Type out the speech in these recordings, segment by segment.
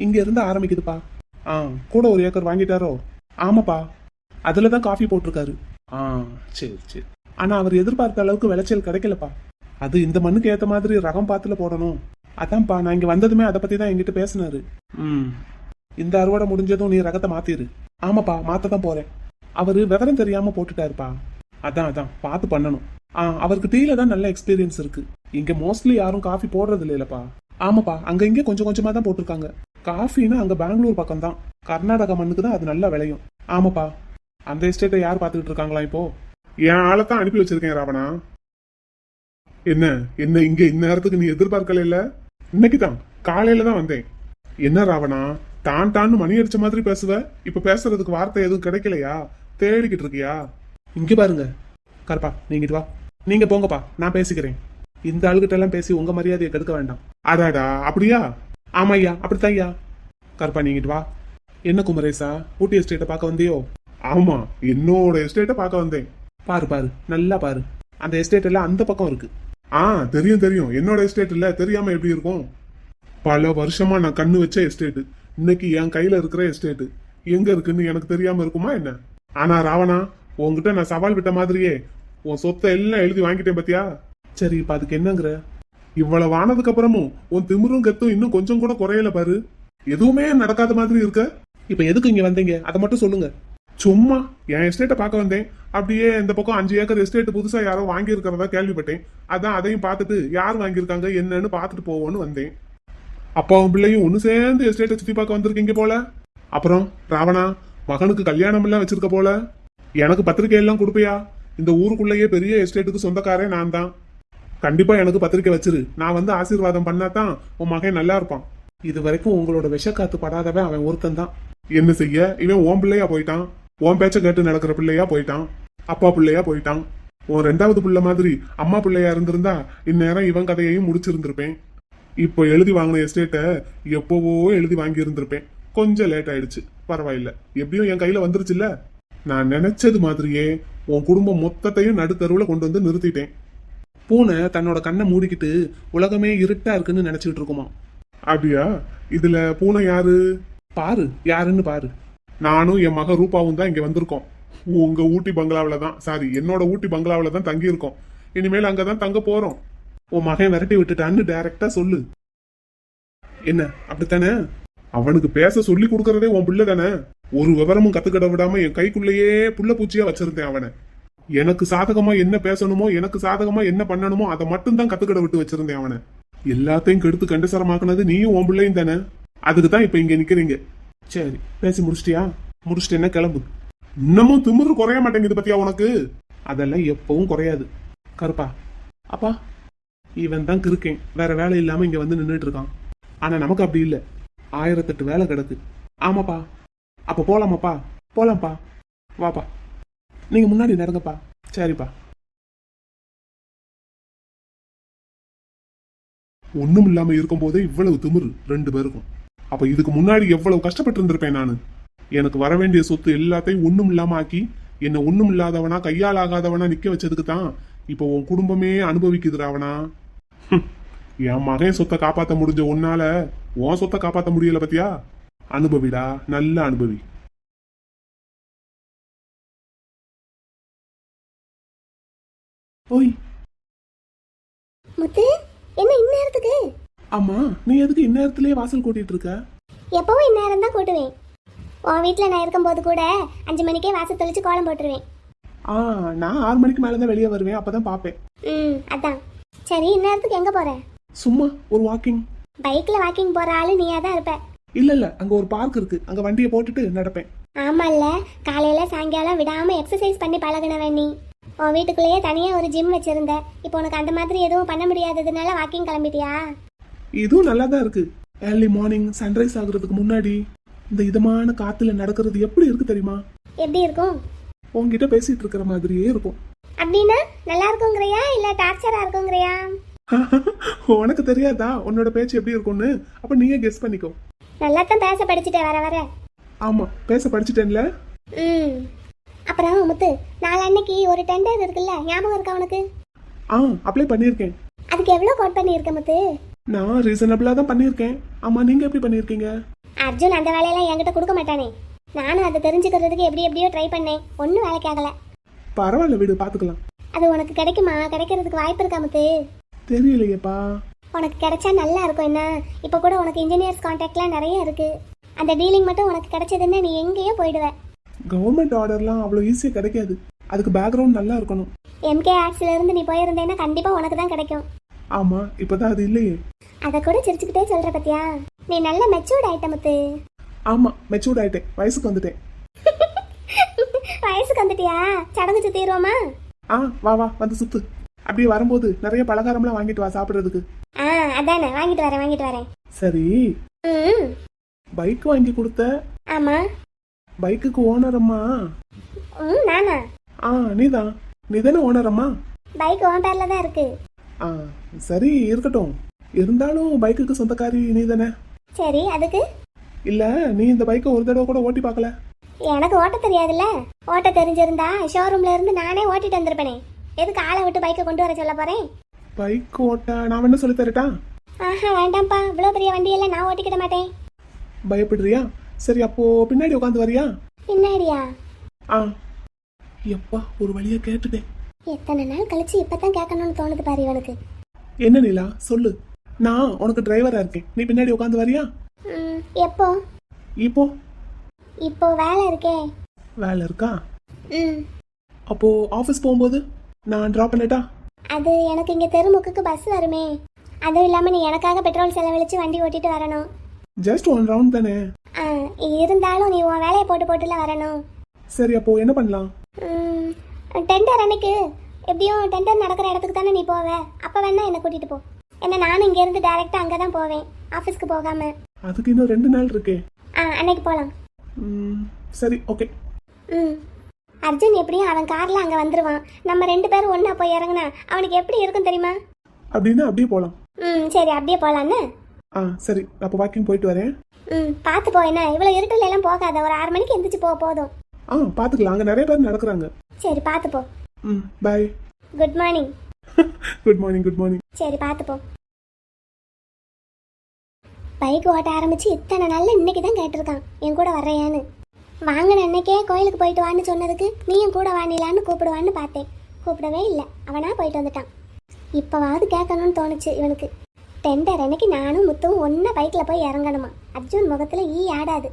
இங்க இருந்து ஆரம்பிக்குதுப்பா. ஆ, கூட ஒரு ஏக்கர் வாங்கிட்டாரோ? ஆமாப்பா, அதுலதான் காஃபி போட்டிருக்காரு. ஆ, சரி சரி. ஆனா அவர் எதிர்பார்த்த அளவுக்கு விளைச்சல் கிடைக்கலப்பா. அது இந்த மண்ணுக்கு ஏத்த மாதிரி ரகம் பாத்துல போடணும். அதான்ப்பா நான் இங்க வந்ததுமே அதை பத்தி தான் என்கிட்ட பேசினாரு. ம், இந்த அறுவடை முடிஞ்சதும் நீ ரகத்தை மாத்திரு. ஆமாப்பா, மாத்ததான் போறேன். அவரு விவரம் தெரியாம போட்டுட்டாருப்பா. அதான் பார்த்து பண்ணணும். அவருக்கு டீல தான் நல்ல எக்ஸ்பீரியன்ஸ் இருக்கு. இங்க மோஸ்ட்லி யாரும் காஃபி போடுறது இல்லப்பா. ஆமாப்பா, அங்க இங்க கொஞ்சம் கொஞ்சமா தான் போட்டிருக்காங்க. காஃபின்னா அங்க பெங்களூர் பக்கம் தான். கர்நாடகா மண்ணுக்கு தான் அது நல்லா விளையும். ஆமாப்பா. அந்த எஸ்டேட்டை யார் பாத்துக்கிட்டு இருக்காங்களா இப்போ? என் ஆளைத்தான் அனுப்பி வச்சிருக்கேன் ராவணா. என்ன என்ன இங்க இந்நேரத்துக்கு நீ எதிர்பார்க்கல? இல்ல, இன்னைக்கு தான் காலையில தான் வந்தேன். என்ன ராவணா, டான்னு மணி அடிச்ச மாதிரி பேசுவ? இப்ப பேசுறதுக்கு வார்த்தை எதுவும் கிடைக்கலையா? தேடிக்கிட்டு இருக்கியா? இங்க பாருங்க கருப்பா, நீங்கிட்டு வா. நீங்க போங்கப்பா, நான் பேசிக்கிறேன். இந்த ஆளுகிட்ட எல்லாம் பேசி உங்க மரியாதையை கெடுக்க வேண்டாம். அடாடா, அப்படியா? ஆமா ஐயா, அப்படித்தான் ஐயா. கருப்பா, நீங்கிட்டு வா. என்ன குமரேசா, ஊட்டி எஸ்டேட்டை பார்க்க வந்தியோ? ஆமா, என்னோட எஸ்டேட்டை பார்க்க வந்தேன். பாரு பாரு, நல்லா பாரு. அந்த எஸ்டேட் எல்லாம் அந்த பக்கம் இருக்கு. தெரியும். என்னோட எஸ்டேட் இல்ல, தெரியாம எப்படி இருக்கும்? பல வருஷமா நான் கண்ணு வச்ச எஸ்டேட் இன்னைக்கு என் கையில இருக்கிற எஸ்டேட் எங்க இருக்குன்னு எனக்கு தெரியாம இருக்குமா என்ன? ஆனா ராவணா, உன்கிட்ட நான் சவால் விட்ட மாதிரியே உன் சொத்தை எல்லாம் எழுதி வாங்கிட்டேன் பாத்தியா? சரி, இப்ப அதுக்கு என்னங்கிற? இவ்வளவு ஆனதுக்கு அப்புறமும் உன் திமிரும் கத்தும் இன்னும் கொஞ்சம் கூட குறையல பாரு. எதுவுமே நடக்காத மாதிரி இருக்க. இப்ப எதுக்கு இங்க வந்தீங்க அதை மட்டும் சொல்லுங்க. சும்மா என் எஸ்டேட்டை பார்க்க வந்தேன். அப்படியே இந்த பக்கம் 5 ஏக்கர் எஸ்டேட் புதுசா யாரோ வாங்கி இருக்கிறதா கேள்விப்பட்டேன். அதான் அதையும் பார்த்துட்டு யார் வாங்கியிருக்காங்க என்னன்னு பார்த்துட்டு போவோன்னு வந்தேன். அப்பாவும் பிள்ளையும் ஒண்ணு சேர்ந்து எஸ்டேட்டை சுத்தி பார்க்க வந்திருக்கீங்க போல. அப்புறம் ராவணா, மகனுக்கு கல்யாணம் எல்லாம் வச்சிருக்க போல. எனக்கு பத்திரிக்கை எல்லாம் கொடுப்பியா? இந்த ஊருக்குள்ளேயே பெரிய எஸ்டேட்டுக்கு சொந்தக்காரே நான் தான். கண்டிப்பா எனக்கு பத்திரிக்கை வச்சிரு. நான் வந்து ஆசீர்வாதம் பண்ணாதான் உன் மகன் நல்லா இருப்பான். இது வரைக்கும் உங்களோட விஷக்காத்து படாதவன் அவன் ஒருத்தன் தான். என்ன செய்ய, இவன் ஓன் பிள்ளையா போயிட்டான். உன் பேச்ச கேட்டு நடக்கிற பிள்ளையா போயிட்டான். அப்பா பிள்ளையா போயிட்டான். உன் 2வது பிள்ளை மாதிரி அம்மா பிள்ளையா இருந்திருந்தா இந்நேரம் இவன் கதையையும் முடிச்சிருந்திருப்பேன். இப்போ எழுதி வாங்கின எஸ்டேட்டை எப்போவோ எழுதி வாங்கி இருந்திருப்பேன். கொஞ்சம் லேட் ஆயிடுச்சு, பரவாயில்ல. எப்படியும் என் கையில வந்துருச்சுல்ல. நான் நினைச்சது மாதிரியே உன் குடும்பம் மொத்தத்தையும் நடுத்தருவுல கொண்டு வந்து நிறுத்திட்டேன். பூனை தன்னோட கண்ணை மூடிக்கிட்டு உலகமே இருட்டா இருக்குன்னு நினைச்சுக்கிட்டு இருக்குமா? அப்படியா? இதுல பூனை யாரு? பாரு, யாருன்னு பாரு. நானும் என் மக ரூபாவும் தான் இங்க வந்திருக்கோம். உங்க ஊட்டி பங்களாவில தான், சாரி, என்னோட ஊட்டி பங்களாவில தான் தங்கி இருக்கோம். இனிமேல் அங்கதான் தங்க போறோம். உன் மகன் விரட்டி விட்டுட்டான்னு டைரக்டா சொல்லு. என்ன, அப்படித்தானே? அவனுக்கு பேச சொல்லி கொடுக்கறதே உன் பிள்ளை தானே. ஒரு விவரமும் கத்துக்கிட விடாம என் கைக்குள்ளேயே புள்ள பூச்சியா வச்சிருந்தேன் அவனை. எனக்கு சாதகமா என்ன பேசணுமோ, எனக்கு சாதகமா என்ன பண்ணணுமோ அதை மட்டும் தான் கத்துக்கிட விட்டு வச்சிருந்தேன் அவனை. எல்லாத்தையும் கெடுத்து கண்டசரமாக்குனது நீயும் உன் பிள்ளையும் தானே. அதுக்கு தான் இப்ப இங்க நிக்கிறீங்க. சரி, பேசி முடிச்சிட்டியா? முடிச்சிட்டு என்ன கிளம்பு. இன்னமும் திமிரு குறைய மாட்டேங்குது பத்தியா உனக்கு? அதெல்லாம் எப்பவும் குறையாது. கருப்பா, அப்பா, இவன் தான் கிருக்கேன். வேற வேலை இல்லாம இங்க வந்து நின்றுட்டு இருக்கான். ஆனா நமக்கு அப்படி இல்ல, 1008 வேலை கிடக்கு. ஆமாப்பா. அப்ப போலாமாப்பா? போலாம்ப்பா, வாப்பா. நீங்க முன்னாடி நடங்கப்பா. சரிப்பா. ஒண்ணும் இல்லாம இருக்கும் போதே இவ்வளவு திமிரு 2 பேருக்கும். அப்ப இதுக்கு முன்னாடி எவ்வளவு கஷ்டப்பட்டு இருந்திருப்பேன் நானு. எனக்கு வர வேண்டிய சொத்து எல்லாத்தையும் ஒண்ணும் இல்லாம ஆக்கி என்ன ஒண்ணும் இல்லாதவனா, கையால் ஆகாதவனா நிக்க வச்சதுக்கு தான் இப்ப உன் குடும்பமே அனுபவிக்குது ராவணா. என் மகன் சொத்தை காப்பாத்த முடிஞ்ச உன்னால உன் சொத்தை காப்பாத்த முடியல பத்தியா? அனுபவிடா, நல்ல அனுபவி. ஓய் முத்து, என்ன இந்நேரத்துக்கு? அம்மா, நீ எதுக்கு இந்நேரத்திலேயே வாசல் கூட்டிட்டு இருக்க? எப்பவும் இந்நேரம் தான் கூட்டுவேன். உன் வீட்டில் நான் இருக்கும்போது கூட 5 மணிக்கே வாசல் தெளிச்சு கோலம் போட்டுருவேன். நான் 6 மணிக்கு மேலே தான் வெளியே வருவேன், அப்பதான் பாப்பேன். அதான். சரி, இந்நேரத்துக்கு எங்க போற? சும்மா ஒரு வாக்கிங். பைக்ல வாக்கிங் போற ஆளு நீயா தான் இருப்ப. இல்ல, அங்க ஒரு பார்க் இருக்கு, அங்க வண்டியை போட்டுட்டு நடப்பேன். ஆமால்ல, காலையில சாயங்காலம் விடாம எக்ஸசைஸ் பண்ணி பழகினவன் நீ. உன் வீட்டுக்குள்ளேயே தனியா ஒரு ஜிம் வச்சிருந்த. இப்போ உனக்கு அந்த மாதிரி எதுவும் பண்ண முடியாததுனால வாக்கிங் கிளம்பிட்டியா? இதுவும் நல்லா தான் இருக்கு. ஏர்லி மார்னிங் சன்ரைஸ் ஆகுறதுக்கு முன்னாடி இந்த இதமான காத்துல நடக்கிறது எப்படி இருக்கு தெரியுமா? எப்படி இருக்கும்? உன்கிட்ட பேசிட்டு இருக்கிற மாதிரியே இருக்கும். அப்படின்னா நல்லா இருக்குங்கறியா இல்ல டார்ச்சரா இருக்குங்கறியா? உனக்கு தெரியாதா உன்னோட பேச்சு எப்படி இருக்கும்னு? அப்ப நீயே கெஸ் பண்ணிக்கோ. நல்லா தான் பேச படிச்சுட்டே வர. ஆமா, பேச படிச்சுட்டேன்ல. அப்புறம் முத்து, நாளன்னைக்கு ஒரு டெண்டர் இருக்குல்ல, ஞாபகம் இருக்கா உனக்கு? அப்ளை பண்ணிருக்கேன். அதுக்கு எவ்வளவு கோட் பண்ணிருக்க முத்து? நான் ரீசனபிளா தான் பண்ணிருக்கேன். ஆமா, நீங்க எப்படி பண்ணிருக்கீங்க? அர்ஜுன் அந்த வேலையெல்லாம் என்கிட்ட கொடுக்க மாட்டானே. நானும் அதை தெரிஞ்சுக்கிறதுக்கு எப்படியோ ட்ரை பண்ணேன், ஒன்றும் வேலைக்கு ஆகல. பரவாயில்ல விடு, பாத்துக்கலாம். அது உனக்கு கிடைக்குமா? கிடைக்கிறதுக்கு வாய்ப்பு இருக்கா முத்து? தெரியலையேப்பா. உனக்கு கிடைச்சா நல்லா இருக்கும். என்ன இப்போ கூட உனக்கு இன்ஜினியர்ஸ் கான்டாக்ட்லாம் நிறைய இருக்கு. அந்த டீலிங் மட்டும் உனக்கு கிடைச்சதுன்னா நீ எங்கேயோ போயிடுவ. கவர்மெண்ட் ஆர்டர்லாம் அவ்வளோ ஈஸியாக கிடைக்காது. அதுக்கு பேக்ரவுண்ட் நல்லா இருக்கணும். எம்கே ஆர்ட்ஸ்ல இருந்து நீ போயிருந்தேன்னா கண்டிப்பா உனக்கு தான் கிடைக்கும். ஆமா, இப்பதான் அது இல்லையே. அதை கூட சிரிச்சுக்கிட்டே சொல்ற பத்தியா? நீ நல்ல மெச்சூர்ட் ஆயிட்ட முத்து. ஆமா, மெச்சூர்ட் ஆயிட்டேன், வயசுக்கு வந்துட்டேன். வயசுக்கு வந்துட்டியா? சடங்கு சுத்திடுவோமா? வா வா, வந்து சுத்து. அப்படியே வரும்போது நிறைய பலகாரம்லாம் வாங்கிட்டு வா சாப்பிடுறதுக்கு. அதானே, வாங்கிட்டு வரேன். சரி, பைக் வாங்கி கொடுத்த. ஆமா. பைக்குக்கு ஓனர் அம்மா? நானா? நீதான். நீதானே ஓனர் அம்மா? பைக் உன் பேர்ல தான் இருக்கு. சரி இருக்கட்டும். இருந்தாலும் பைக்குக்கு சொந்தக்காரி நீ தானே? சரி, அதுக்கு? இல்ல, நீ இந்த பைக்கை ஒரு தடவை கூட ஓட்டி பார்க்கல. எனக்கு ஓட்ட தெரியாதுல்ல. ஓட்ட தெரிஞ்சிருந்தா ஷோரூம்ல இருந்து நானே ஓட்டிட்டு வந்திருப்பேனே. எதுக்கு ஆளை விட்டு பைக்கை கொண்டு வர சொல்ல போறேன்? பைக் ஓட்ட நான் என்ன சொல்லி தரட்டா? வேண்டாம்ப்பா, இவ்வளவு பெரிய வண்டியெல்லாம் நான் ஓட்டிக்கிட மாட்டேன். பயப்படுறியா? சரி, அப்போ பின்னாடி உட்காந்து வரியா? பின்னாடியா? எப்பா, ஒரு வழியா கேட்டுட்டேன். எத்தனை நாள் கழிச்சு இப்பதான் கேட்கணும்னு தோணுது பாரு இவனுக்கு. என்ன நிலா, சொல்லு. நான் உனக்கு டிரைவரா இருக்கேன், நீ பின்னாடி உட்காந்து வரியா? எப்போ? இப்போ வேலை இருக்கே. வேலை இருக்கா? அப்போ ஆபீஸ் போகும்போது நான் டிராப் பண்ணட்டா? அது எனக்கு இங்க தெருமுக்குக்கு பஸ் வருமே. அதுவும் இல்லாம நீ எனக்காக பெட்ரோல் செலவழிச்சு வண்டி ஓட்டிட்டு வரணும். ஜஸ்ட் 1 ரவுண்ட் தானே. இருந்தாலும் நீ உன் வேலையை போட்டுல வரணும். சரி, அப்போ என்ன பண்ணலாம்? டெண்டர் அன்னைக்கு எப்படியும் டெண்டர் நடக்கிற இடத்துக்கு தானே நீ போவ. அப்ப வேணா என்ன கூட்டிட்டு போ. என்ன, நானும் இங்க இருந்து டைரக்டா அங்கதான் போவேன், ஆபீஸ்க்கு போகாம. அதுக்கு இன்னும் 2 நாள் இருக்கே. அன்னைக்கு போலாம். சரி, ஓகே. அர்ஜுன் எப்படியும் அவன் கார்ல அங்க வந்துருவான். நம்ம 2 பேரும் ஒண்ணா போய் இறங்குனா அவனுக்கு எப்படி இருக்கும் தெரியுமா? அப்படின்னா அப்படியே போலாம். சரி, அப்படியே போலான்னு. சரி, அப்போ வாக்கிங் போயிட்டு வரேன். பாத்து போ. என்ன, இவ்வளவு இருட்டுல எல்லாம் போகாத. ஒரு 6 மணிக்கு எந்திரிச்சு போதும். பாத்துக்கலாம், அங்க நிறைய பேர் நடக்கிறாங்க. சரி, பாத்து போ. Bye. Good morning. Good morning. Good morning. சரி, பாத்து போ. பைக் ஓட்ட ஆரம்பிச்சு இத்தனை நாள்ல இன்னைக்கு தான் கேட்டிருக்கான் என் கூட வர்றையான்னு. வாங்கின அன்னைக்கே கோயிலுக்கு போயிட்டு வான்னு சொன்னதுக்கு நீயும் கூட வாணிலான்னு கூப்பிடுவான்னு பார்த்தேன். கூப்பிடவே இல்லை, அவனா போயிட்டு வந்துட்டான். இப்போவாவது கேட்கணும்னு தோணுச்சு இவனுக்கு. டெண்டர் அன்னைக்கு நானும் முத்துவும் ஒன்னா பைக்ல போய் இறங்கணுமா. அர்ஜுன் முகத்துல ஈ ஆடாது.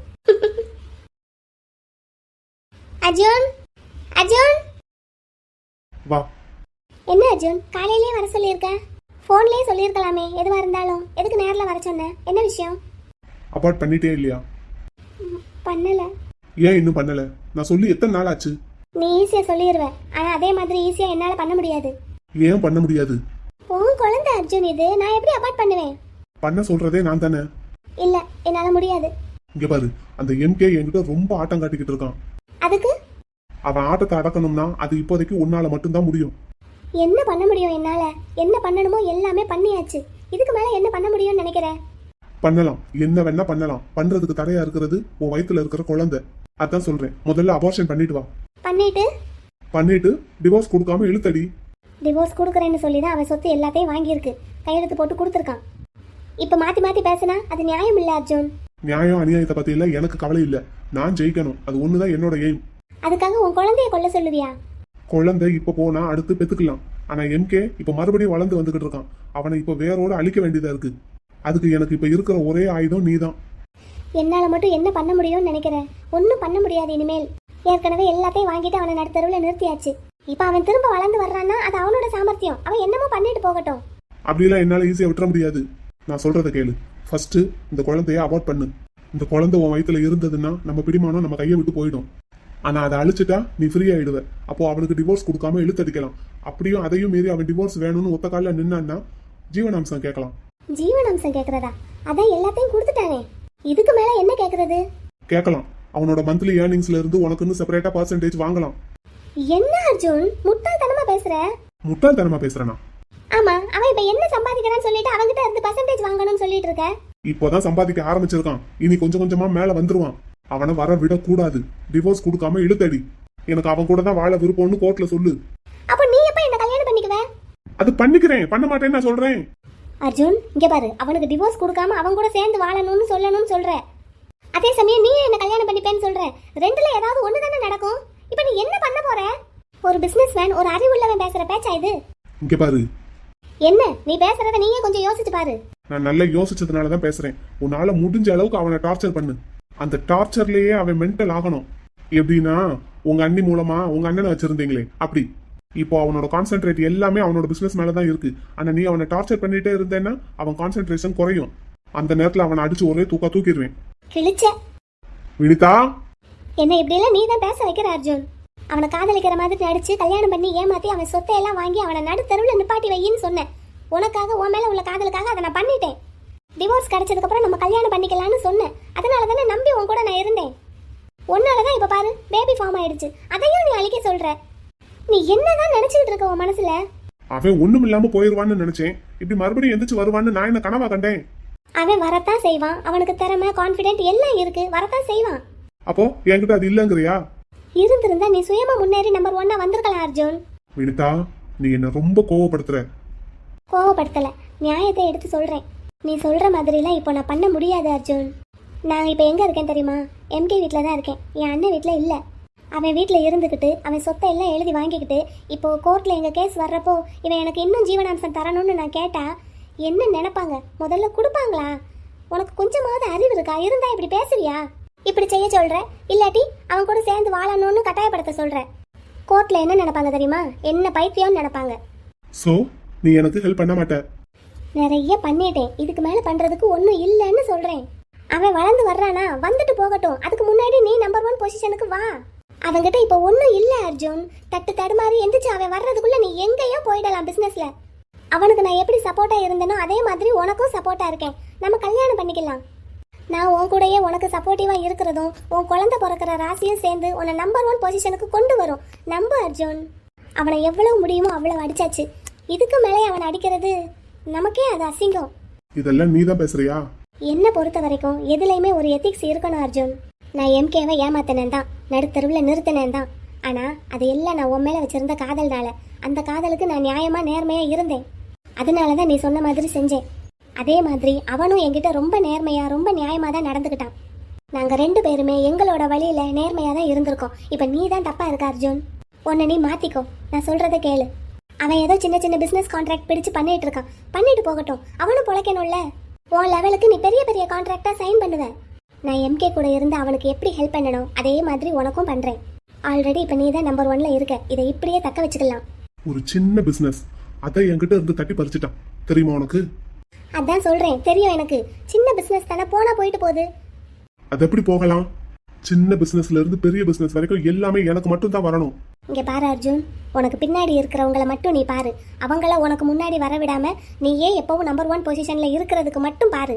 அர்ஜுன், அர்ஜுன். வா. என்ன அர்ஜுன், காலையிலேயே வர சொல்லியிருக்க? போன்லயே சொல்லியிருக்கலாமே எதுவா இருந்தாலும். எதுக்கு நேரில் வர சொன்ன? என்ன விஷயம்? அபார்ட் பண்ணிட்டே இல்லையா? பண்ணல. ஏன் இன்னும் பண்ணல? நான் சொல்லி எத்தனை நாள் ஆச்சு? நீ ஈஸியா சொல்லிடுவ, ஆனா அதே மாதிரி ஈஸியா என்னால பண்ண முடியாது. ஏன் பண்ண முடியாது? உன் குழந்தை அர்ஜுன் இது, நான் எப்படி அபார்ட் பண்ணுவேன்? பண்ண சொல்றதே நான் தானே. இல்ல, என்னால முடியாது. இங்க பாரு, அந்த எம்கே என்கிட்ட ரொம்ப ஆட்டம் காட்டிக்கிட்டு இருக்கான். அதுக்கு? அவன் ஆட்டத்தை அடக்கணும்னா அது இப்போதைக்கு உன்னால மட்டும்தான் முடியும். என்ன பண்ண முடியும் என்னால? என்ன பண்ணணுமோ எல்லாமே பண்ணியாச்சு. இதுக்கு மேல என்ன பண்ண முடியும்னு நினைக்கிறேன்? பண்ணலாம், என்ன வேணா பண்ணலாம். பண்றதுக்கு தடையா இருக்கிறது உன் வயித்துல இருக்கிற குழந்தை. அதான் சொல்றேன், முதல்ல அபார்ஷன் பண்ணிட்டு வா. பண்ணிட்டு டிவோர்ஸ் கொடுக்காம இழுத்தடி. டிவோர்ஸ் கொடுக்கறேன்னு சொல்லி தான் அவன் சொத்து எல்லாத்தையும் வாங்கியிருக்கு, கையெழுத்து போட்டு கொடுத்துருக்கான். இப்ப மாத்தி மாத்தி பேசினா அது நியாயம் இல்ல அர்ஜுன். நியாயம் அநியாயத்தை பத்தி இல்ல எனக்கு கவலை இல்ல. நான் ஜெயிக்கணும், அது ஒண்ணுதான் என்னோட எய்ம். அதுக்காக உன் குழந்தைய கொல்ல சொல்லுவியா? குழந்தை இப்ப போனா அடுத்து பெத்துக்கலாம். ஆனா எம்கே இப்ப மறுபடியும் வளர்ந்து வந்துகிட்டு இருக்கான். அவனை இப்ப வேரோட அழிக்க வேண்டியதா இருக்கு. அதுக்கு எனக்கு இப்ப இருக்கிற ஒரே ஆயுதம் நீதான். என்னால மட்டும் என்ன பண்ண முடியும்னு நினைக்கிறேன்? ஒன்னும் பண்ண முடியாது இனிமேல். ஏற்கனவே எல்லாத்தையும் வாங்கிட்டு அவனை நடுத்தருவில் நிறுத்தியாச்சு. இப்ப அவன் திரும்ப வளர்ந்து வர்றான்னா அது அவனோட சாமர்த்தியம். அவன் என்னமோ பண்ணிட்டு போகட்டும். அப்படிலாம் என்னால ஈஸியா விட்டுற முடியாது. நான் சொல்றதை கேளு. ஃபர்ஸ்ட் இந்த குழந்தைய அவாய்ட் பண்ணு. இந்த குழந்தை உன் வயித்துல இருந்ததுன்னா நம்ம பிடிமானம் நம்ம கையை விட்டு போயிடும். ஆனா அதை அழிச்சிட்டா நீ ஃப்ரீ ஆயிடுவ. அப்போ அவனுக்கு டிவோர்ஸ் கொடுக்காம இழுத்தடிக்கலாம். அப்படியும் அதையும் மீறி அவன் டிவோர்ஸ் வேணும்னு ஒத்த காலில் நின்னான்னா ஜீவனாம்சம் கேட்கலாம். ஜீவனாம்சம் கேட்கறதா? அதான் எல்லாத்தையும் கொடுத்துட்டானே, இதுக்கு மேல என்ன கேட்கறது? கேட்கலாம். அவனோட மந்த்லி ஏர்னிங்ஸ்ல இருந்து உனக்குன்னு செப்பரேட்டா பர்சன்டேஜ் வாங்கலாம். என்ன அர்ஜுன் முட்டாள்தனமா பேசுற? முட்டாள்தனமா பேசுறனா? ஆமா, அவன் இப்ப என்ன சம்பாதிக்கிறான்னு சொல்லிட்டு அவன்கிட்ட இருந்து பர்சன்டேஜ் வாங்கணும்னு சொல்லிட்டு இருக்க. இப்போதான் சம்பாதிக்க ஆரம்பிச்சிருக்கான். இனி கொஞ்சம் கொஞ்சமா மேல வந்துருவான். அவனை வர விடக்கூடாது. டிவோர்ஸ் கொடுக்காம இழுத்தடி. எனக்கு அவன் கூட தான் வாழ விருப்பம்னு கோர்ட்ல சொல்லு. அப்ப நீ எப்ப என்ன கல்யாணம் பண்ணிக்குவ? அது பண்ணிக்கிறேன், பண்ண மாட்டேன்னு நான் சொல்றேன். அர்ஜுன் இங்க பாரு, அவனுக்கு டிவோர்ஸ் கொடுக்காம அவன் கூட சேர்ந்து வாழணும்னு சொல்லணும்னு சொல்ற. அதே சமயம் நீ என்ன கல்யாணம் பண்ணிப்பேன்னு சொல்ற. ரெண்டுல ஏதாவது ஒண்ணு தானே நடக்கும். இப்போ நீ என்ன பண்ண போற? ஒரு பிசினஸ் மேன், ஒரு அறிவுள்ளவன் பேசுற பேச்சா இது? இங்க பாரு, என்ன நீ பேசுறத நீயே கொஞ்சம் யோசிச்சு பாரு. நான் நல்லா யோசிச்சதுனால தான் பேசுறேன். உன்னால முடிஞ்ச அளவுக்கு அவனை டார்ச்சர் பண்ணு. அந்த டார்ச்சர்லயே அவன் மென்டல் ஆகணும். எப்படின்னா, உங்க அண்ணி மூலமா உங்க அண்ணனை வச்சிருந்தீங்களே அப்படி. இப்போ அவனோட கான்சென்ட்ரேட் எல்லாமே அவனோட பிசினஸ் மேல தான் இருக்கு. ஆனா நீ அவனை டார்ச்சர் பண்ணிட்டே இருந்தேன்னா அவன் கான்சென்ட்ரேஷன் குறையும். அந்த நேரத்துல அவனை அடிச்சு ஒரே தூக்கிடுவேன். கிழிச்ச வினிதா, என்ன இப்படி எல்லாம் நீ தான் பேச வைக்கிற அர்ஜுன். அவனை காதலிக்கிற மாதிரி நடிச்சு கல்யாணம் பண்ணி ஏமாத்தி அவன் சொத்தை எல்லாம் வாங்கி அவனை நடு தெருவில் நிப்பாட்டி வையின்னு சொன்னேன். உனக்காக, உன் மேல உள்ள காதலுக்காக அதை நான் பண்ணிட்டேன். டிவோர்ஸ் கிடைச்சதுக்கு அப்புறம் நம்ம கல்யாணம் பண்ணிக்கலாம்னு சொன்னேன். அதனால தானே நம்பி உன் கூட நான் இருந்தேன். உன்னாலதான் இப்ப பாரு பேபி ஃபார்ம் ஆயிடுச்சு. அதையும் நீ அழிக்க சொல்ற. நீ என்னதான் நினைச்சுக்கிட்டு இருக்க உன் மனசுல? அவன் ஒண்ணும் இல்லாம போயிருவான்னு நினைச்சேன். இப்படி மறுபடியும் எந்திரிச்சு வருவான்னு நான் என்ன கனவா கண்டேன்? அவன் வரத்தான் செய்வான். அவனுக்கு திறமை, கான்ஃபிடென்ட் எல்லாம் இருக்கு. வரத்தான் செய்வான். அப்போ என்கிட்ட அது இல்லங்கிறியா? இருந்திருந்தா நீ சுயமா முன்னேறி நம்பர் 1 வந்திருக்கலாம் அர்ஜுன். வினிதா, நீ என்ன ரொம்ப கோவப்படுத்துற. கோவப்படுத்தல, நியாயத்தை எடுத்து சொல்றேன். நீ சொல்ற மாதிரிலாம் இப்போ நான் பண்ண முடியாது அர்ஜுன். நான் இப்போ எங்க இருக்கேன் தெரியுமா? எம்கே வீட்டில் தான் இருக்கேன். என் அண்ணன் வீட்டில் இல்லை. அவன் வீட்டில் இருந்துக்கிட்டு அவன் சொத்தை எல்லாம் எழுதி வாங்கிக்கிட்டு இப்போ கோர்ட்டில் எங்கள் கேஸ் வர்றப்போ இவன் எனக்கு இன்னும் ஜீவனாம்சம் தரணும்னு நான் கேட்டா என்ன நினைப்பாங்க? முதல்ல கொடுப்பாங்களா? உனக்கு கொஞ்சமாவது அறிவு இருக்கா? இருந்தா இப்படி பேசுவியா? இப்படி செய்ய சொல்ற, இல்லாட்டி அவன் கூட சேர்ந்து வாழணும்னு கட்டாயப்படுத்த சொல்ற. கோர்ட்ல என்ன நினைப்பாங்க தெரியுமா? என்ன பைத்தியம்னு நினைப்பாங்க. சோ நீ எனக்கு ஹெல்ப் பண்ண மாட்ட? நிறைய பண்ணிட்டேன். இதுக்கு மேல பண்றதுக்கு ஒன்றும் இல்லைன்னு சொல்றேன். அவன் வளர்ந்து வர்றானா, வந்துட்டு போகட்டும். அதுக்கு முன்னாடி நீ நம்பர் 1 பொசிஷனுக்கு வா. அவன்கிட்ட இப்போ ஒன்றும் இல்லை அர்ஜுன். தட்டு தடுமாறி எந்திரிச்சு அவன் வர்றதுக்குள்ள நீ எங்கேயோ போயிடலாம் பிசினஸ்ல. அவனுக்கு நான் எப்படி சப்போர்ட்டா இருந்தேனோ அதே மாதிரி உனக்கும் சப்போர்ட்டா இருக்கேன். நம்ம கல்யாணம் பண்ணிக்கலாம். நான் உன் கூடயே உனக்கு சப்போர்ட்டிவா இருக்கிறதும் உன் குழந்தை பிறக்கிற ராசியும் சேர்ந்து உன்னை நம்பர் 1 பொசிஷனுக்கு கொண்டு வரும். நம்பு அர்ஜுன். அவனை எவ்வளவு முடியுமோ அவ்வளவு அடிச்சாச்சு. இதுக்கு மேலே அவனை அடிக்கிறது நமக்கே அது அசிங்கம். இதெல்லாம் நீ தான் பேசுறியா? என்ன பொறுத்த வரைக்கும் எதுலையுமே ஒரு எத்திக்ஸ் இருக்கணும் அர்ஜுன். நான் எம்கேவை ஏமாத்தினேன் தான், நடுத்தருவில் நிறுத்தினேன் தான். ஆனா அது எல்லாம் நான் உன் மேல வச்சிருந்த காதல்னால. அந்த காதலுக்கு நான் நியாயமா நேர்மையா இருந்தேன். அதனாலதான் நீ சொன்ன மாதிரி செஞ்சேன். அதே மாதிரி அவனும் என்கிட்ட ரொம்ப நேர்மையா ரொம்ப நியாயமா தான் நடந்துக்கிட்டான். நாங்க 2 பேருமே எங்களோட வழியில நேர்மையா தான் இருந்திருக்கோம். இப்ப நீ தான் தப்பா இருக்க அர்ஜுன். உன்னை நீ மாத்திக்கோ. நான் சொல்றத கேளு. அவன் ஏதோ சின்ன சின்ன பிசினஸ் கான்ட்ராக்ட் பிடிச்சு பண்ணிட்டு இருக்கான். பண்ணிட்டு போகட்டும். அவனும் பொழைக்கணும்ல. உன் லெவலுக்கு நீ பெரிய பெரிய கான்ட்ராக்டா சைன் பண்ணுவ. நான் எம்கே கூட இருந்து அவனுக்கு எப்படி ஹெல்ப் பண்ணணும் அதே மாதிரி உனக்கும் பண்றேன். ஆல்ரெடி இப்ப நீ தான் நம்பர் 1ல இருக்க. இதை இப்படியே தக்க வச்சுக்கலாம். ஒரு சின்ன பிசினஸ் அதை என்கிட்ட இருந்து தட்டி பறிச்சுட்டான் தெரியுமா உனக்கு? அதான் சொல்றேன், தெரியும் எனக்கு. சின்ன பிசினஸ் தானே, போனா போயிட்டு போகுது. அது எப்படி போகலாம்? சின்ன பிசினஸ்ல இருந்து பெரிய பிசினஸ் வரைக்கும் எல்லாமே எனக்கு மட்டும் தான் வரணும். இங்க பாரு அர்ஜுன், உனக்கு பின்னாடி இருக்கிறவங்கள மட்டும் நீ பாரு. அவங்கள உனக்கு முன்னாடி வர விடாம நீயே எப்பவும் நம்பர் 1 பொசிஷன்ல இருக்கிறதுக்கு மட்டும் பாரு.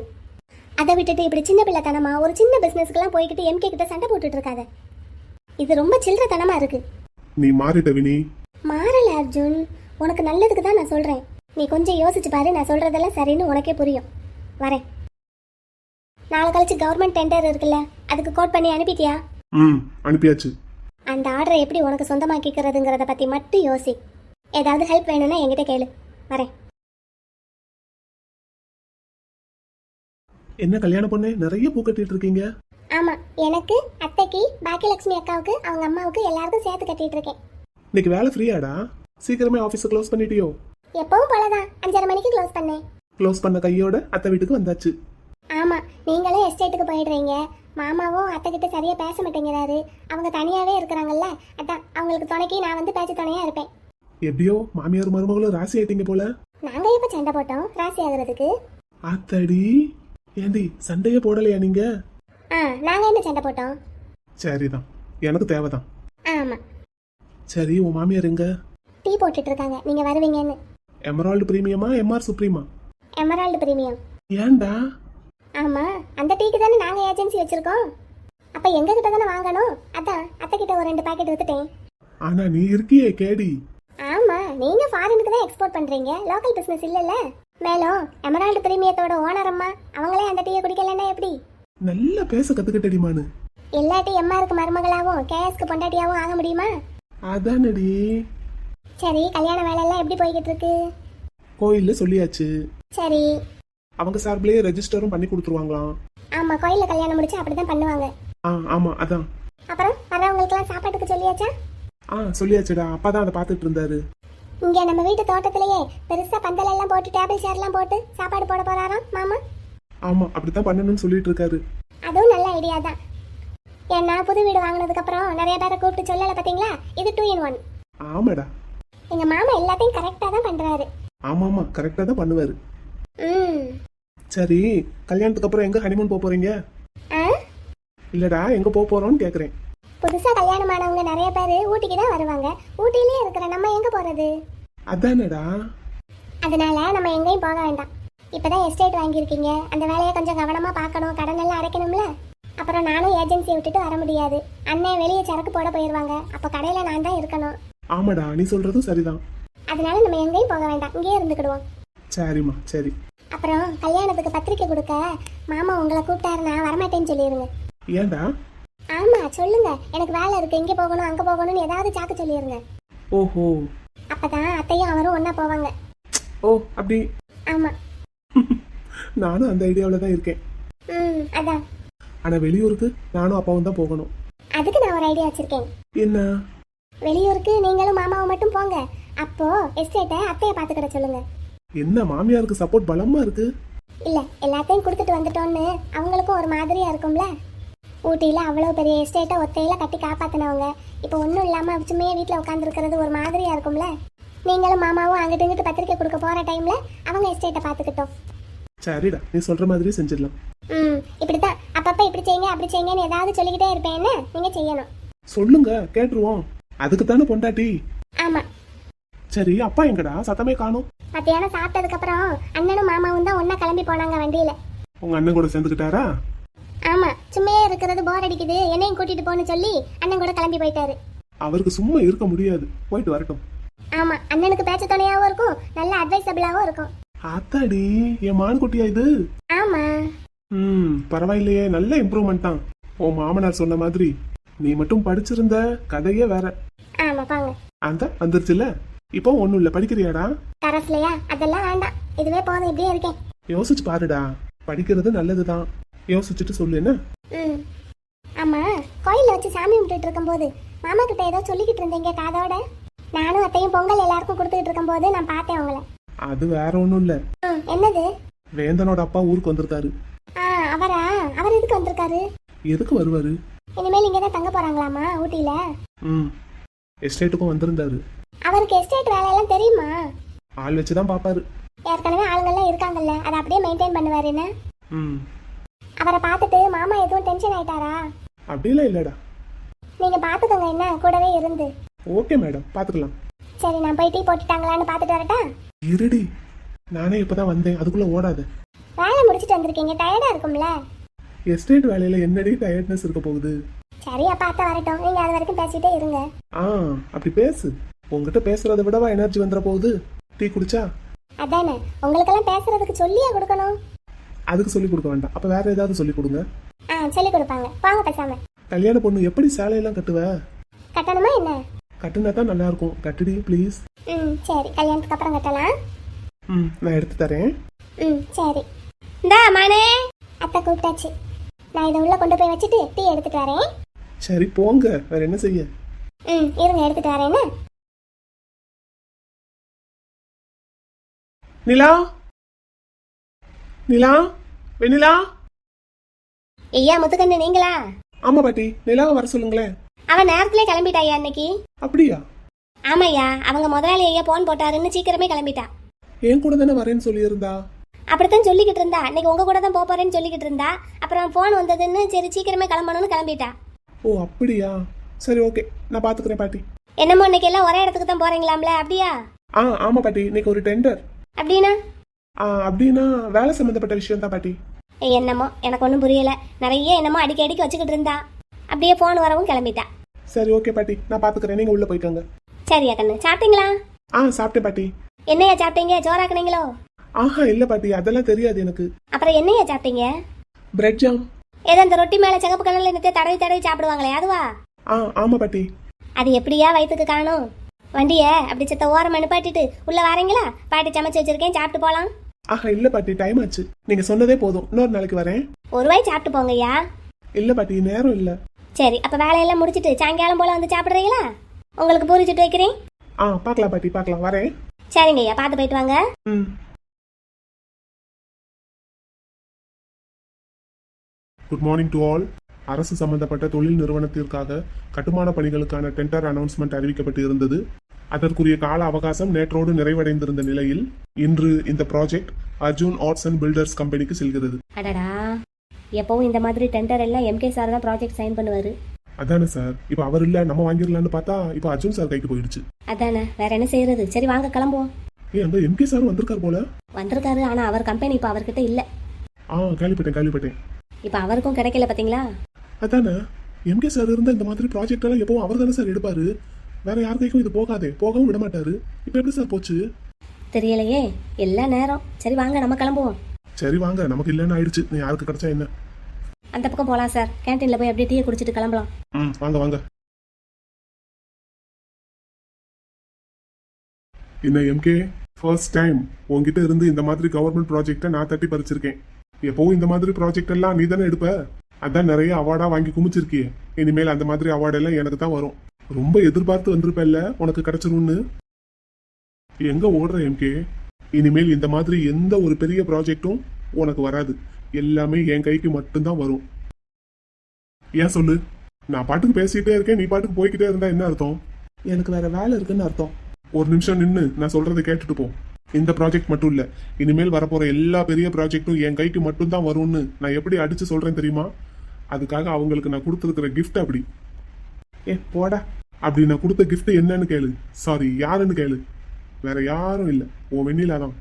அதை விட்டுட்டு இப்படி சின்ன பிள்ளைத்தனமா ஒரு சின்ன பிசினஸ்க்குலாம் போய்கிட்டு எம்கே கிட்ட சண்டை போட்டுட்டு இருக்காத. இது ரொம்ப சில்லறத்தனமா இருக்கு. நீ மாறிட்ட வினி. மாறல அர்ஜுன், உனக்கு நல்லதுக்கு தான் நான் சொல்றேன். நீ கொஞ்சம் யோசிச்சு பாரு. நான் சொல்றதெல்லாம் சரின்னு உனக்கே புரியும். வரேன். நாளை கழிச்சு கவர்மெண்ட் டெண்டர் இருக்குல்ல, அதுக்கு கோட் பண்ணி அனுப்பிட்டியா? அனுப்பியாச்சு. அந்த ஆர்டரை எப்படி உனக்கு சொந்தமாக்கிக்கிறதுங்கிறத பத்தி மட்டும் யோசி. ஏதாவது ஹெல்ப் வேணும்னா என்கிட்ட கேளு. வரேன். என்ன கல்யாணம் பொண்ணு நிறைய பூ கட்டிட்டு இருக்கீங்க? ஆமா, எனக்கு, அத்தைக்கு, பாக்கியலட்சுமி அக்காவுக்கு, அவங்க அம்மாவுக்கு எல்லாருக்கும் சேர்த்து கட்டிட்டு இருக்கேன். இன்னைக்கு வேலை ஃப்ரீயாடா? சீக்கிரமே ஆபீஸ் க்ளோஸ் பண்ணிட்டியோ? எப்பவும் போலதான் 5:30 மணிக்கு க்ளோஸ் பண்ணேன். க்ளோஸ் பண்ண கையோட அத்தை வீட்டுக்கு வந்தாச்சு. ஆமா, நீங்களே எஸ்டேட்டுக்கு போயிடுறீங்க. மாமாவும் அத்தை கிட்ட சரியா பேச மாட்டேங்கிறாரு. அவங்க தனியாவே இருக்கிறாங்கல்ல, அதான் அவங்களுக்கு துணைக்கு நான் வந்து பேச்சு துணையா இருப்பேன். எப்படியோ மாமியார் மருமகளும் ராசி ஆயிட்டீங்க போல. நாங்க எப்ப சண்டை போட்டோம் ராசி ஆகுறதுக்கு? ஆத்தாடி, ஏண்டி சண்டையே போடலையா நீங்க? நாங்க என்ன சண்டை போட்டோம்? சரிதான், எனக்கு தேவைதான். ஆமா. சரி, உன் மாமியார் எங்க? டீ போட்டுட்டு இருக்காங்க, நீங்க வருவீங்கன்னு. எமரால்டு பிரீமியமா எம்ஆர் சுப்ரீமா? Emerald premium. ஏன்டா? ஆமா, அந்த டீக்கு தானே நாங்க ஏஜென்சி வச்சிருக்கோம். அப்ப எங்க கிட்ட தானே வாங்கணும். அதான் அத்தை கிட்ட ஒரு 2 பாக்கெட் வித்துட்டேன். ஆனா நீ இருக்கியே கேடி. ஆமா, நீங்க ஃபாரினுக்கு தான் எக்ஸ்போர்ட் பண்றீங்க, லோக்கல் பிசினஸ் இல்லல்ல. மேலும் எமரால்டு பிரீமியத்தோட ஓனர் அம்மா அவங்களே அந்த டீயை குடிக்கலன்னா எப்படி? நல்லா பேச கத்துக்கிட்டடிமானு. எல்லாட்டி எம்ஆருக்கு மருமகளாவும் கேஎஸ்க்கு பொண்டாட்டியாவும் ஆக முடியுமா? அதானடி. சரி, கல்யாண வேலை எல்லாம் எப்படி போய்கிட்டு இருக்கு? கோயில்ல சொல்லியாச்சு. சரி, அவங்க சார்பிலேயே ரெஜிஸ்டரும் பண்ணி கொடுத்துருவாங்களாம். ஆமா, கோயில்ல கல்யாணம் முடிச்சு அப்படிதான் பண்ணுவாங்க. ஆமா அதான். அப்புறம் வர்றவங்களுக்குலாம் சாப்பாட்டுக்கு சொல்லியாச்சா? சொல்லியாச்சுடா. அப்பா தான் அதை பார்த்துட்டு இருந்தாரு. இங்க நம்ம வீட்டு தோட்டத்திலேயே பெருசா பந்தல் எல்லாம் போட்டு டேபிள் சேர் எல்லாம் போட்டு சாப்பாடு போட போறாராம் மாமா. ஆமா, அப்படித்தான் பண்ணணும்னு சொல்லிட்டு இருக்காரு. அதுவும் நல்ல ஐடியா தான். ஏன்னா புது வீடு வாங்கினதுக்கு அப்புறம் நிறைய பேரை கூப்பிட்டு சொல்லல பாத்தீங்களா, இது 2 in 1. ஆமாடா. எங்க மாமா எல்லாத்தையும் கரெக்டா தான் பண்றாரு. ஆமா கரெக்டா தான் பண்ணுவாரு. ம். சரி, கல்யாணத்துக்கு அப்புறம் எங்க ஹனிமூன் போக போறீங்க? இல்லடா, எங்க போக போறோம்னு கேக்குறேன். புதுசா கல்யாணம் ஆனவங்க நிறைய பேர் ஊட்டிக்கு தான் வருவாங்க. ஊட்டியிலே இருக்கிற நம்ம எங்க போறது? அதானடா. அதனால நம்ம எங்கேயும் போக வேண்டாம். இப்பதான் எஸ்டேட் வாங்கியிருக்கீங்க, அந்த வேலையை கொஞ்சம் கவனமா பார்க்கணும், கடன் எல்லாம் அடைக்கணும்ல. அப்புறம் நானும் ஏஜென்சியை விட்டுட்டு வர முடியாது. அண்ணன் வெளியே சரக்கு போட போயிருவாங்க, அப்ப கடையில நான் தான் இருக்கணும். ஆமாடா, நீ சொல்றதும் சரிதான். அதனால நம்ம எங்கேயும் போக வேண்டாம், இங்கேயே இருந்துக்கிடுவோம். சரிம்மா, சரி. அப்புறம் கல்யாணத்துக்கு பத்திரிக்கை கொடுக்க மாமா உங்களை கூப்பிட்டாருன்னா வரமாட்டேன்னு சொல்லிடுங்க. ஏன்டா? ஆமா சொல்லுங்க, எனக்கு வேலை இருக்கு, இங்க போகணும் அங்க போகணும்னு ஏதாவது சாக்கு சொல்லிடுங்க. ஓஹோ. அப்பதான் அத்தையும் அவரும் ஒன்னா போவாங்க. ஓ அப்படி. ஆமா. நானும் அந்த ஐடியாவில தான் இருக்கேன். அதான். ஆனா வெளியூருக்கு நானும் அப்பாவும் தான் போகணும். அதுக்கு நான் ஒரு ஐடியா வச்சிருக்கேன். என்ன? வெளியூருக்கு நீங்களும் மாமாவும் மட்டும் போங்க. அப்போ எஸ்டேட்டை அத்தையை பாத்துக்கிட சொல்லுங்க. என்ன மாமியாருக்கு சப்போர்ட் பலமா இருக்கு? இல்ல, எல்லாத்தையும் கொடுத்துட்டு வந்துட்டோம்னு அவங்களுக்கும் ஒரு மாதிரியா இருக்கும்ல. ஊட்டியில அவ்வளவு பெரிய எஸ்டேட்டை ஒத்தையில கட்டி காப்பாத்தினவங்க இப்ப ஒன்னும் இல்லாம சும்மையே வீட்டுல உட்கார்ந்து இருக்கிறது ஒரு மாதிரியா இருக்கும்ல. நீங்களும் மாமாவும் அங்கிட்டு இங்கிட்டு பத்திரிக்கை கொடுக்க போற டைம்ல அவங்க எஸ்டேட்டை பாத்துக்கிட்டோம். சரிடா, நீ சொல்ற மாதிரி செஞ்சிடலாம். இப்படித்தான் அப்பப்ப இப்படி செய்யுங்க அப்படி செய்யுங்கன்னு ஏதாவது சொல்லிக்கிட்டே இருப்பேன், என்ன நீங்க செய்யணும். சொல்லுங்க, கேட்டுருவோம். அதுக்கு தானே பொண்டாட்டி. ஆமா. சரி, அப்பா எங்கடா? சத்தமே காணோம். மத்தியானம் சாப்பிட்டதுக்கு அப்புறம் அண்ணனும் மாமாவும் தான் ஒன்னா கிளம்பி போனாங்க வண்டியில. உங்க அண்ணன் கூட சேர்ந்துக்கிட்டாரா? ஆமா, சும்மையே இருக்கிறது போர் அடிக்குது, என்னையும் கூட்டிட்டு போன்னு சொல்லி அண்ணன் கூட கிளம்பி போயிட்டாரு. அவருக்கு சும்மா இருக்க முடியாது, போயிட்டு வரட்டும். ஆமா, அண்ணனுக்கு பேச்சு துணையாவும் இருக்கும், நல்ல அட்வைசபிளாவும் இருக்கும். ஆத்தாடி, என் மான் குட்டியா இது? ஆமா. பரவாயில்லையே, நல்ல இம்ப்ரூவ்மெண்ட் தான். உன் மாமனார் சொன்ன மாதிரி நீ மட்டும் படிச்சிருந்த கதையே வேற. ஆமா பாங்க. அந்த வந்துருச்சுல. இப்போ ஒண்ணும் இல்ல, படிக்கிறியாடா? கரஸ்லையா? அதெல்லாம் வேண்டாம், இதுவே போதும், இப்படியே இருக்கேன். யோசிச்சு பாருடா, படிக்கிறது நல்லதுதான். யோசிச்சுட்டு சொல்லு என்ன. ஆமா, கோயில்ல வச்சு சாமி கும்பிட்டு இருக்கும் போது மாமா கிட்ட ஏதோ சொல்லிக்கிட்டு இருந்தீங்க காதோட. நானும் அத்தையும் பொங்கல் எல்லாருக்கும் கொடுத்துக்கிட்டு இருக்கும் போது நான் பார்த்தேன் உங்களை. அது வேற ஒண்ணும் இல்ல. என்னது? வேந்தனோட அப்பா ஊருக்கு வந்திருக்காரு. அவரா? அவர் எதுக்கு வந்திருக்காரு? எதுக்கு வருவாரு? இனிமேல் இங்க தான் தங்க போறாங்களாமா ஊட்டியில. எஸ்டேட்டுக்கும் வந்திருந்தாரு. அவருக்கு எஸ்டேட் வேலையெல்லாம் தெரியுமா? ஆள் வச்சுதான் பாப்பாரு. ஏற்கனவே ஆளுங்கெல்லாம் இருக்காங்கல்ல, அதை அப்படியே மெயின்டைன் பண்ணுவாரு. என்ன அவரை பார்த்துட்டு மாமா எதுவும் டென்ஷன் ஆயிட்டாரா? அப்படிலாம் இல்லடா. நீங்க பாத்துக்கோங்க, என்ன கூடவே இருந்து. ஓகே மேடம், பாத்துக்கலாம். சரி, நான் போய் டீ போட்டுட்டாங்களான்னு பாத்துட்டு வரட்டா? இருடி, நானே இப்பதான் வந்தேன், அதுக்குள்ள ஓடாத. வேலை முடிச்சிட்டு வந்திருக்கீங்க, டயர்டா இருக்கும்ல. எஸ்டேட் வேலையில என்னடி டயர்ட்னஸ் இருக்க போகுது? சரி, அப்ப அத்தை வரட்டும், நீங்க அது வரைக்கும் பேசிட்டே இருங்க. அப்படி பேசு. உங்ககிட்ட பேசுறதை விடவா எனர்ஜி வந்துட போகுது? டீ குடிச்சா? அதானே, உங்களுக்கெல்லாம் பேசுறதுக்கு சொல்லியா கொடுக்கணும்? அதுக்கு சொல்லி கொடுக்க வேண்டாம், அப்ப வேற ஏதாவது சொல்லி கொடுங்க. சொல்லி கொடுப்பாங்க, வாங்க பேசாம. கல்யாண பொண்ணு எப்படி சேலையெல்லாம் கட்டுவ? கட்டணுமா என்ன? கட்டுனா தான் நல்லா இருக்கும், கட்டுடி ப்ளீஸ். சரி, கல்யாணத்துக்கு அப்புறம் கட்டலாம். நான் எடுத்து தரேன். சரி. இந்தா மானே, அத்தை கூப்பிட்டாச்சு. நான் இதை உள்ள கொண்டு போய் வச்சுட்டு டீ எடுத்துட்டு வரேன். சரி போங்க, வேற என்ன செய்ய. இருங்க, எடுத்துட்டு வரேன். நிலா, நிலா, வெண்ணிலா. ஐயா முத்துக்கண்ணு, நீங்களா? ஆமா பாட்டி, நிலாவை வர சொல்லுங்களேன். அவன் நேரத்திலே கிளம்பிட்டாயா இன்னைக்கு? அப்படியா? ஆமாய்யா, அவங்க முதலாளி ஐயா போன் போட்டாருன்னு சீக்கிரமே கிளம்பிட்டா. என் கூட தானே வரேன்னு சொல்லியிருந்தா. அப்படித்தான் சொல்லிக்கிட்டு இருந்தா, இன்னைக்கு உங்க கூட தான் போறேன்னு சொல்லிக்கிட்டு இருந்தா. அப்புறம் போன் வந்ததுன்னு சரி சீக்கிரமே கிளம்பணும்னு கிளம்பிட்டா. ஓ அப்படியா? சரி ஓகே, நான் பாத்துக்கிறேன் பாட்டி. என்னமோ இன்னைக்கு எல்லாம் ஒரே இடத்துக்கு தான் போறீங்களாம்ல, அப்படியா? ஆமா பாட்டி, இன்னைக்கு ஒரு டெண்டர். அப்படின்னா? அப்படின்னா வேலை சம்பந்தப்பட்ட விஷயம் தான் பாட்டி. என்னமோ எனக்கு ஒன்றும் புரியல. நிறைய என்னமோ அடிக்கடி வச்சுக்கிட்டு இருந்தா, அப்படியே போன் வரவும் கிளம்பிட்டா. சரி ஓகே பாட்டி, நான் பாத்துக்கிறேன், நீங்க உள்ள போய்க்கோங்க. சரியா கண்ணு, சாப்பிட்டீங்களா? சாப்பிட்டேன் பாட்டி. என்னையா சாப்பிட்டீங்க? ஜோராக்குனீங்களோ? இல்ல பாட்டி, அதெல்லாம் தெரியாது எனக்கு. அப்புறம் என்னையா சாப்பிட்டீங்க? Bread jam. ஏதோ அந்த ரொட்டி மேல சிகப்பு கலர்ல என்னத்தை தடவி தடவி சாப்பிடுவாங்களே, அதுவா? ஆமா பாட்டி. அது எப்படியா வயிற்றுக்கு காணும்? வண்டிய அப்படி செத்த ஓரம் அனுப்பாட்டிட்டு உள்ள வரீங்களா? பாட்டி சமைச்சு வச்சிருக்கேன், சாப்பிட்டு போலாம். ஆஹா இல்ல பாட்டி, டைம் ஆச்சு. நீங்க சொன்னதே போதும், இன்னொரு நாளைக்கு வரேன். ஒரு வாய் சாப்பிட்டு போங்கய்யா. இல்ல பாட்டி, நேரம் இல்ல. சரி, அப்ப வேலையெல்லாம் முடிச்சிட்டு சாயங்காலம் போல வந்து சாப்பிடுறீங்களா? உங்களுக்கு பூரி சுட்டு வைக்கிறேன். பார்க்கலாம் பாட்டி, பார்க்கலாம், வரேன். சரிங்க ஐயா, பார்த்து போயிட்டு வாங்க. ம். Good morning to all. அரசு சம்பந்தப்பட்ட தொழில் நிறுவனத்திற்காக கட்டுமான பணிகளுக்கான டெண்டர் அனௌன்ஸ்மெண்ட் அறிவிக்கப்பட்டு இருந்தது. அதற்குரிய கால அவகாசம் நேற்றோடு நிறைவடைந்திருந்த நிலையில் இன்று இந்த project Arjun arts and filters கம்பெனிக்கு செல்கிறது. அடடா, எப்பவும் இந்த மாதிரி டெண்டர் எல்லாம் எம்கே சார் தான் ப்ராஜெக்ட் சைன் பண்ணுவாரு. அதானே சார், இப்போ அவர் இல்ல, நம்ம வாங்கிடலான்னு பார்த்தா இப்போ அர்ஜுன் சார் கைக்கு போயிடுச்சு. அதானே, வேற என்ன செய்யறது? சரி வாங்க கிளம்புவோம். அங்க எம்கே சார் வந்திருக்கார் போல. வந்திருக்காரு, ஆனா அவர் கம்பெனி இப்ப அவர்கிட்ட இல்ல. கேள்விப்பட்டேன். இப்ப அவருக்கும் கிடைக்கல பாத்தீங்களா? அதானே, எம்கே சார் இருந்தா இந்த மாதிரி ப்ராஜெக்ட் எல்லாம் எப்பவும் அவர் தானே சார் எடுப்பாரு. வேற யார் கைக்கும் இது போகவும் விட மாட்டாரு. இப்போ எப்படி சார் போச்சு தெரியலையே, எல்லா நேரம். சரி வாங்க நம்ம கிளம்புவோம். சரி வாங்க, நமக்கு இல்லைன்னு ஆயிடுச்சு, நீ யாருக்கு கிடைச்சா என்ன. அந்த பக்கம் போலாம் சார், கேன்டீன்ல போய் அப்படியே டீயை குடிச்சிட்டு கிளம்பலாம். வாங்க. என்ன எம்கே, ஃபர்ஸ்ட் டைம் உங்ககிட்ட இருந்து இந்த மாதிரி கவர்மெண்ட் ப்ராஜெக்டை நான் தட்டி பறிச்சிருக்கேன். எப்பவும் இந்த மாதிரி ப்ராஜெக்ட் எல்லாம் நீ தானே எடுப்ப. அதான் நிறைய அவார்டா வாங்கி குமிச்சிருக்கியே. இனிமேல் அந்த மாதிரி அவார்டு எல்லாம் எனக்கு தான் வரும். ரொம்ப எதிர்பார்த்து வந்திருப்பல்ல உனக்கு கிடைச்சிரும்னு. எங்க ஓடுற எம்கே, இனிமேல் இந்த மாதிரி எந்த ஒரு பெரிய ப்ராஜெக்டும் உனக்கு வராது. எல்லாமே என் கைக்கு மட்டும்தான் வரும். ஏன் சொல்லு, நான் பாட்டுக்கு பேசிக்கிட்டே இருக்கேன், நீ பாட்டுக்கு போய்கிட்டே இருந்தா என்ன அர்த்தம்? எனக்கு வேற வேலை இருக்குன்னு அர்த்தம். ஒரு நிமிஷம் நின்று நான் சொல்றதை கேட்டுட்டு போ. இந்த ப்ராஜெக்ட் மட்டும் இல்ல, இனிமேல் வரப்போற எல்லா பெரிய ப்ராஜெக்டும் என் கைக்கு மட்டும்தான் வரும்னு நான் எப்படி அடிச்சு சொல்றேன் தெரியுமா? அதுக்காக அவங்களுக்கு நான் கொடுத்துருக்கிற கிஃப்ட் அப்படி. போடா, அப்படி நான் கொடுத்த கிஃப்ட் என்னன்னு கேளு. சாரி, யாருன்னு கேளு. வேற யாரும் இல்லை, உன் வெண்ணிலா தான்.